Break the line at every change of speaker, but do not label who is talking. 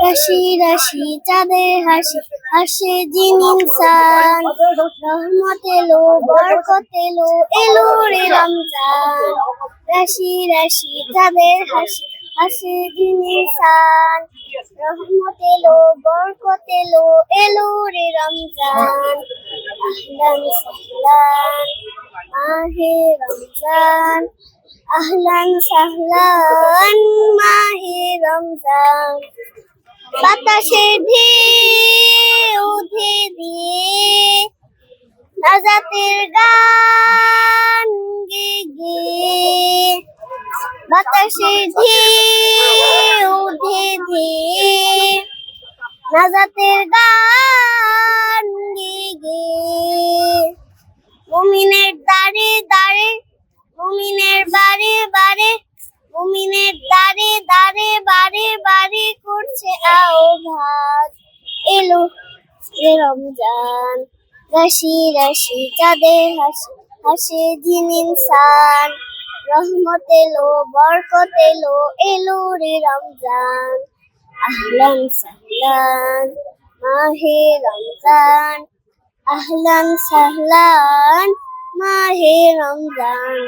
রাশি রাশি চাঁদের হাসি হাসে জিন ইনসান রহমত এলো বরকত এলো এলো রে রমজান রাশি রাশি চাঁদের হাসি হাসে জিন ইনসান রহমত এলো বরকত এলো এলো রে রমজান আহলান সাহলান মাহে রমজান আহলান সাহলান মাহে রমজান বাতাসে ঢেউ দিয়ে নাজাতের গান গে বাতাসে ঢেউ দিয়ে নাজাতের গান গে মুমিনের দাঁড়ে দাঁড়ে মুমিনের বারে বারে মুমিনের দাঁড়ে দাঁড়ে বারে বারে করছে আহ্বান এলো রে রমজান রাশি রাশি চাঁদের হাসি হাসে জিন ইনসান রহমত এলো বরকত এলো এলো রে রমজান আহলান সাহলান মাহে রমজান আহলান সাহলান মাহে রমজান